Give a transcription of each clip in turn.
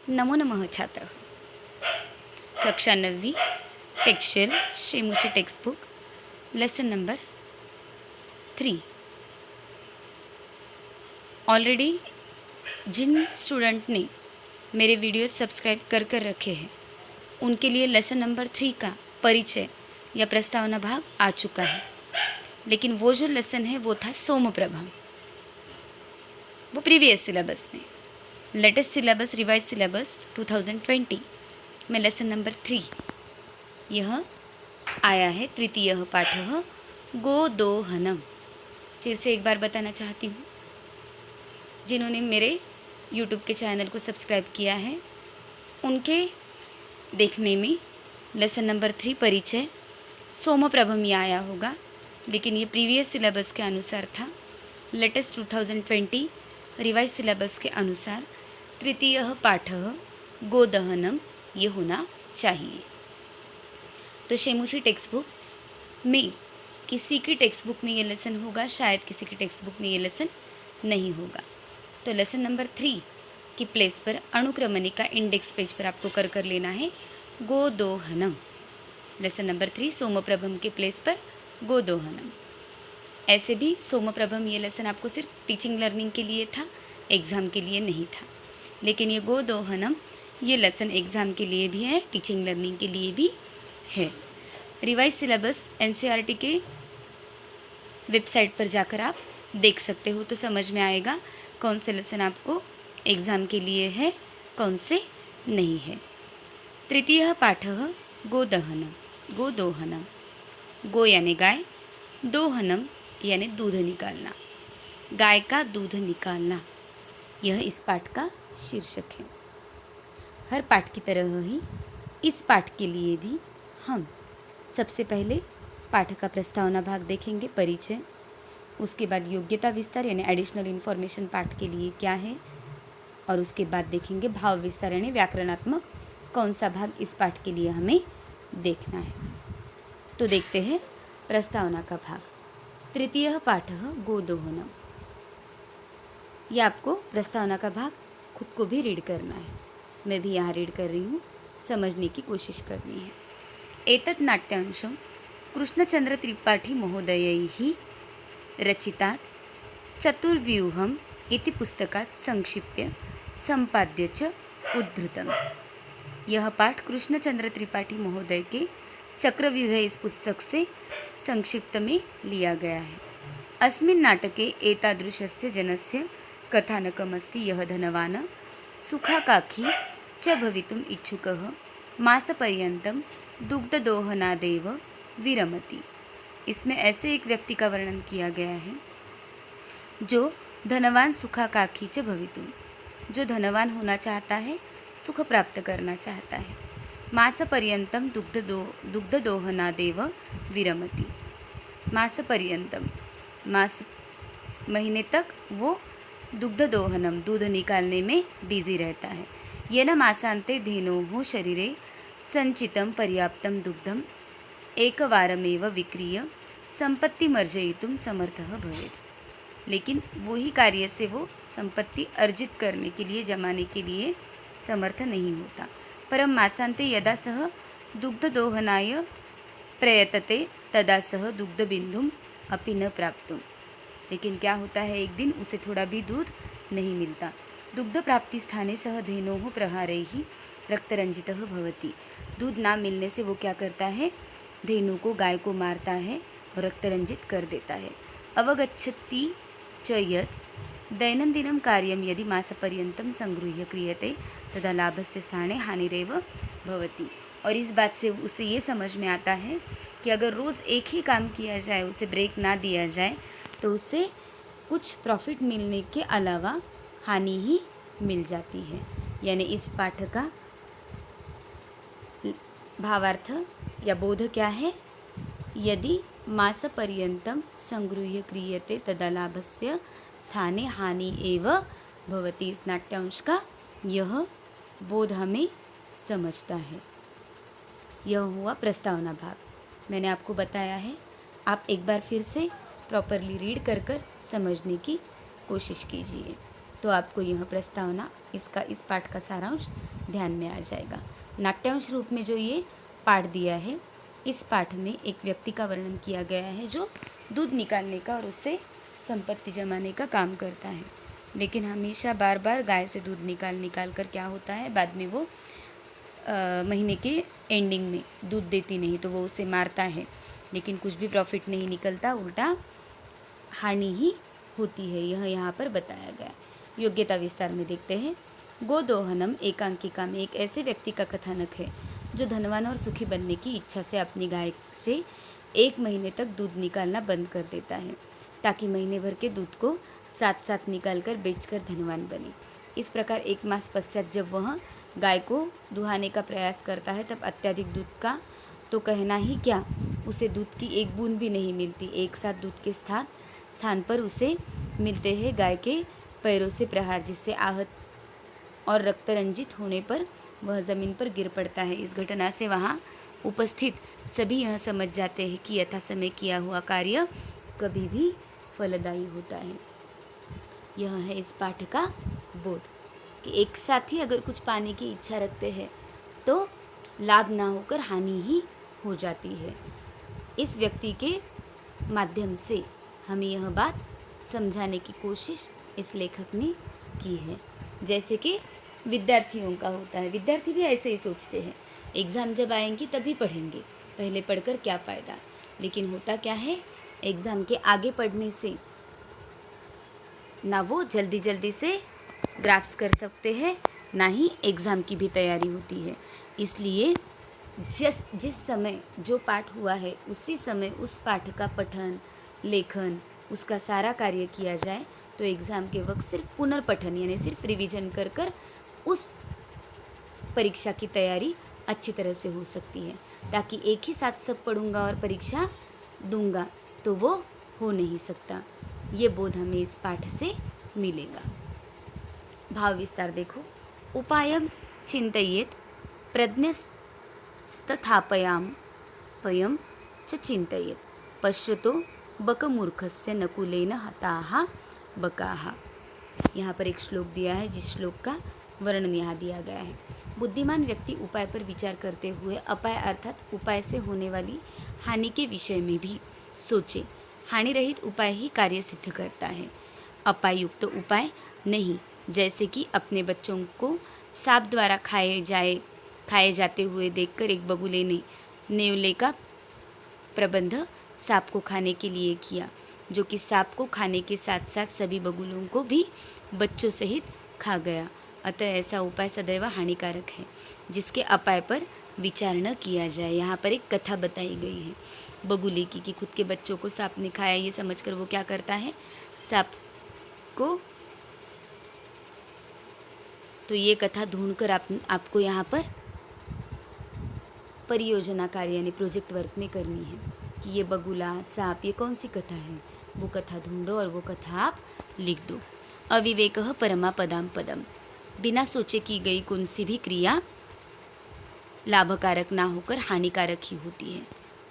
नमो नमः छात्र। कक्षा 9वीं textual Shemushi text book lesson number 3। Already जिन स्टूडेंट ने मेरे वीडियो सब्सक्राइब कर रखे हैं उनके लिए लेसन नंबर 3 का परिचय या प्रस्तावना भाग आ चुका है, लेकिन वो जो लेसन है वो था सोमप्रभम। वो प्रीवियस सिलेबस में लेटेस्ट सिलेबस रिवाइज सिलेबस 2020 में लेसन नंबर 3 यह आया है। तृतीय पाठः गोदोहनम। फिर से एक बार बताना चाहती हूँ, जिन्होंने मेरे YouTube के चैनल को सब्सक्राइब किया है उनके देखने में लेसन नंबर 3 परिचय सोमप्रभम ही आया होगा, लेकिन ये प्रीवियस सिलेबस के अनुसार था। लेटेस्ट 2020 रिवाइज सिलेबस के अनुसार तृतीय पाठः गोदहनम ये होना चाहिए। तो शेमूची टेक्स्ट बुक में किसी की टेक्स्ट बुक में ये लेसन होगा, शायद किसी की टेक्स्ट बुक में ये लेसन नहीं होगा। तो लेसन नंबर 3 की प्लेस पर अनुक्रमणिका इंडेक्स पेज पर आपको कर लेना है गोदोहनम। लेसन नंबर 3 सोमप्रभम के प्लेस पर गोदोहनम। ऐसे भी सोमप्रभम ये लेसन आपको सिर्फ टीचिंग लर्निंग के लिए था, एग्ज़ाम के लिए नहीं था, लेकिन ये गोदोहनम ये लेसन एग्ज़ाम के लिए भी है, टीचिंग लर्निंग के लिए भी है। रिवाइज सिलेबस एनसीईआरटी के वेबसाइट पर जाकर आप देख सकते हो, तो समझ में आएगा कौन से लेसन आपको एग्ज़ाम के लिए है, कौन से नहीं है। तृतीय पाठः गोदहनम। गोदोहनम, गो यानी गाय, दोहनम यानी दूध निकालना, गाय का दूध निकालना, यह इस पाठ का शीर्षक है। हर पाठ की तरह ही इस पाठ के लिए भी हम सबसे पहले पाठ का प्रस्तावना भाग देखेंगे, परिचय, उसके बाद योग्यता विस्तार यानी एडिशनल इन्फॉर्मेशन पाठ के लिए क्या है, और उसके बाद देखेंगे भाव विस्तार यानी व्याकरणात्मक कौन सा भाग इस पाठ के लिए हमें देखना है। तो देखते हैं प्रस्तावना का भाग। तृतीय पाठः गोदोहनम। यह आपको प्रस्तावना का भाग खुद को भी रीड करना है, मैं भी यहाँ रीड कर रही हूँ, समझने की कोशिश करनी है। एतत् नाट्यांशं कृष्णचंद्र त्रिपाठी महोदयैः रचितात् चतुर्व्यूहम् इति पुस्तकात् संक्षिप्य संपाद्य च उद्धृतम्। यह पाठ कृष्णचंद्र त्रिपाठी महोदय के चक्रव्यूह इस पुस्तक से संक्षिप्त में लिया गया है। अस्मिन् नाटके एतादृशस्य जनस्य कथानकमस्ति यः धनवान् सुखाकांक्षी च भवितुम् इच्छुकः मासपर्यन्तं दुग्धदोहनादेव विरमति। इसमें ऐसे एक व्यक्ति का वर्णन किया गया है जो धनवान सुखाकांक्षी च भवितुम, जो धनवान होना चाहता है, सुख प्राप्त करना चाहता है, मासपर्यन्तं दुग्धदोहनादेव विरमति। मासपर्यन्तं, मास महीने तक वो दुग्धदोहनम दूध निकालने में बिजी रहता है। येन मासान्ते धेनोः शरीरे संचितं पर्याप्तं दुग्धम् एकवारमेव विक्रीय संपत्तिमर्जयितुं समर्थः भवेत्। लेकिन वही कार्य से वो संपत्ति अर्जित करने के लिए, जमाने के लिए समर्थ नहीं होता। परम मासान्ते यदा सः दुग्धदोहनाय प्रयतते तदा सः दुग्धबिन्दुम् अपि न प्राप्तुम्। लेकिन क्या होता है, एक दिन उसे थोड़ा भी दूध नहीं मिलता। दुग्ध प्राप्ति स्थाने सह धेनोः प्रहारैः रक्तरंजितः भवति। दूध ना मिलने से वो क्या करता है, धेनु को, गाय को मारता है और रक्तरंजित कर देता है। अवगच्छति च यत् दैनन्दिनं कार्यं यदि मासपर्यन्तं संगृह्य क्रियते तदा लाभस्य स्थाने हानिरेव भवति। और इस बात से उसे ये समझ में आता है कि अगर रोज़ एक ही काम किया जाए, उसे ब्रेक ना दिया जाए, तो उससे कुछ प्रॉफिट मिलने के अलावा हानि ही मिल जाती है। यानी इस पाठ का भावार्थ या बोध क्या है, यदि मासपर्यन्तं संगृह्य क्रियते तदा लाभस्य स्थाने हानि एव भवति। इस नाट्यांश का यह बोध हमें समझता है। यह हुआ प्रस्तावना भाग, मैंने आपको बताया है। आप एक बार फिर से प्रॉपरली रीड कर समझने की कोशिश कीजिए, तो आपको यह प्रस्तावना, इस पाठ का सारांश ध्यान में आ जाएगा। नाट्यांश रूप में जो ये पाठ दिया है, इस पाठ में एक व्यक्ति का वर्णन किया गया है जो दूध निकालने का और उससे संपत्ति जमाने का काम करता है, लेकिन हमेशा बार बार गाय से दूध निकाल कर क्या होता है, बाद में वो महीने के एंडिंग में दूध देती नहीं तो वो उसे मारता है, लेकिन कुछ भी प्रॉफिट नहीं निकलता, उल्टा हानि ही होती है। यह यहाँ पर बताया गया। योग्यता विस्तार में देखते हैं। गोदोहनम एकांकिका में एक ऐसे व्यक्ति का कथानक है जो धनवान और सुखी बनने की इच्छा से अपनी गाय से 1 महीने तक दूध निकालना बंद कर देता है, ताकि महीने भर के दूध को साथ साथ निकाल कर बेचकर धनवान बने। इस प्रकार 1 मास पश्चात जब वह गाय को दुहाने का प्रयास करता है, तब अत्यधिक दूध का तो कहना ही क्या, उसे दूध की एक बूंद भी नहीं मिलती। एक साथ दूध के स्थान पर उसे मिलते हैं गाय के पैरों से प्रहार, जिससे आहत और रक्त रंजित होने पर वह ज़मीन पर गिर पड़ता है। इस घटना से वहाँ उपस्थित सभी यह समझ जाते हैं कि यथा समय किया हुआ कार्य कभी भी फलदायी होता है। यह है इस पाठ का बोध कि एक साथ ही अगर कुछ पाने की इच्छा रखते हैं तो लाभ ना होकर हानि ही हो जाती है। इस व्यक्ति के माध्यम से हमें यह बात समझाने की कोशिश इस लेखक ने की है। जैसे कि विद्यार्थियों का होता है, विद्यार्थी भी ऐसे ही सोचते हैं, एग्ज़ाम जब आएंगी तभी पढ़ेंगे, पहले पढ़कर क्या फ़ायदा। लेकिन होता क्या है, एग्ज़ाम के आगे पढ़ने से ना वो जल्दी जल्दी से ग्राफ्स कर सकते हैं, ना ही एग्ज़ाम की भी तैयारी होती है। इसलिए जिस समय जो पाठ हुआ है उसी समय उस पाठ का पठन, लेखन, उसका सारा कार्य किया जाए तो एग्ज़ाम के वक्त सिर्फ पुनर्पठन यानी सिर्फ रिवीजन कर कर उस परीक्षा की तैयारी अच्छी तरह से हो सकती है। ताकि एक ही साथ सब पढ़ूंगा और परीक्षा दूंगा तो वो हो नहीं सकता। ये बोध हमें इस पाठ से मिलेगा। भाव विस्तार देखो। उपायं चिंतयेत् प्रज्ञस्तथापयं च चिंतयेत् पश्यतो बकमूर्खस्य नकुलेन हताः बकाः। यहाँ पर एक श्लोक दिया है, जिस श्लोक का वर्णन यहाँ दिया गया है। बुद्धिमान व्यक्ति उपाय पर विचार करते हुए अपाय अर्थात उपाय से होने वाली हानि के विषय में भी सोचे। हानि रहित उपाय ही कार्य सिद्ध करता है, अपाय युक्त उपाय नहीं। जैसे कि अपने बच्चों को सांप द्वारा खाए जाते हुए देखकर एक बगुले ने नेवले का प्रबंध सांप को खाने के लिए किया, जो कि सांप को खाने के साथ साथ सभी बगुलों को भी बच्चों सहित खा गया। अतः ऐसा उपाय सदैव हानिकारक है, जिसके अपाय पर विचार न किया जाए। यहाँ पर एक कथा बताई गई है बगुले की कि खुद के बच्चों को सांप ने खाया, ये समझकर वो क्या करता है, सांप को। तो ये कथा ढूंढकर आपको यहाँ पर परियोजना कार्य यानी प्रोजेक्ट वर्क में करनी है कि ये बगुला, सांप, ये कौन सी कथा है, वो कथा ढूंढो और वो कथा आप लिख दो। अविवेकः परमापदां पदम, बिना सोचे की गई कौन सी भी क्रिया लाभकारक ना होकर हानिकारक ही होती है।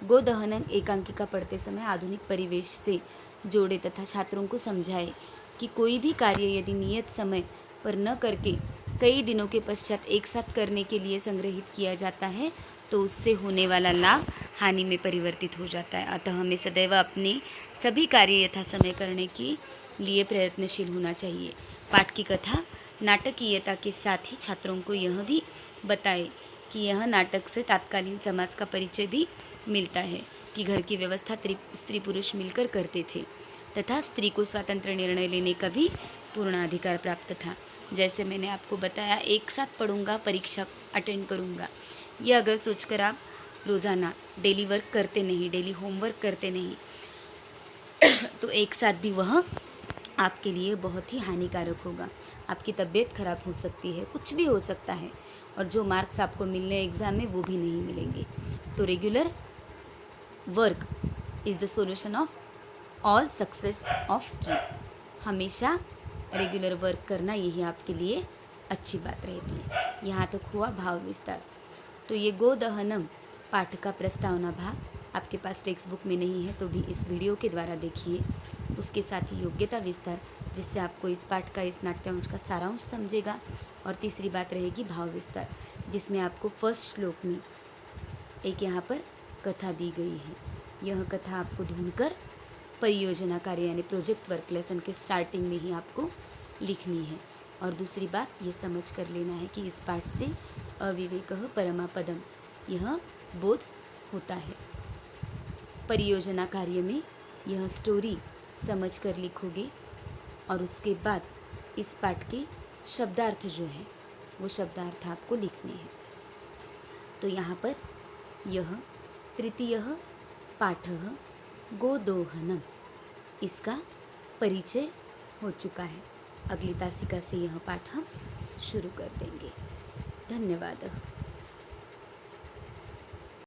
गोदहन एकांकिका पढ़ते समय आधुनिक परिवेश से जोड़े तथा छात्रों को समझाए कि कोई भी कार्य यदि नियत समय पर न करके कई दिनों के पश्चात एक साथ करने के लिए संग्रहित किया जाता है तो उससे होने वाला लाभ हानि में परिवर्तित हो जाता है। अतः हमें सदैव अपने सभी कार्य यथा समय करने के लिए प्रयत्नशील होना चाहिए। पाठ की कथा नाटकीयता के साथ ही छात्रों को यह भी बताए कि यह नाटक से तात्कालीन समाज का परिचय भी मिलता है कि घर की व्यवस्था स्त्री पुरुष मिलकर करते थे तथा स्त्री को स्वतंत्र निर्णय लेने का भी पूर्ण अधिकार प्राप्त था। जैसे मैंने आपको बताया, एक साथ पढ़ूंगा, परीक्षा अटेंड करूंगा, ये अगर सोचकर आप रोज़ाना डेली वर्क करते नहीं, डेली होमवर्क करते नहीं तो एक साथ भी वह आपके लिए बहुत ही हानिकारक होगा। आपकी तबीयत खराब हो सकती है, कुछ भी हो सकता है, और जो मार्क्स आपको मिलने एग्ज़ाम में वो भी नहीं मिलेंगे। तो regular work is the solution of all success of की। हमेशा रेगुलर वर्क करना यही आपके लिए अच्छी बात रहती है। यहाँ तक हुआ भाव विस्तार। तो ये गोदहनम पाठ का प्रस्तावना भाग आपके पास टेक्स्ट बुक में नहीं है तो भी इस वीडियो के द्वारा देखिए। उसके साथ ही योग्यता विस्तार, जिससे आपको इस पाठ का, इस नाट्यांश का सारांश समझेगा, और तीसरी बात रहेगी भाव विस्तार, जिसमें आपको फर्स्ट श्लोक में एक यहाँ पर कथा दी गई है। यह कथा आपको ढूंढकर परियोजना कार्य यानी प्रोजेक्ट वर्क लेसन के स्टार्टिंग में ही आपको लिखनी है। और दूसरी बात ये समझ कर लेना है कि इस पाठ से अविवेकः परमापदम यह बोध होता है। परियोजना कार्य में यह स्टोरी समझ कर लिखोगे और उसके बाद इस पाठ के शब्दार्थ जो है वो शब्दार्थ आपको लिखने हैं। तो यहाँ पर यह तृतीयः पाठः गोदोहनम इसका परिचय हो चुका है। अगली तासिका से यह पाठ हम शुरू कर देंगे। धन्यवाद।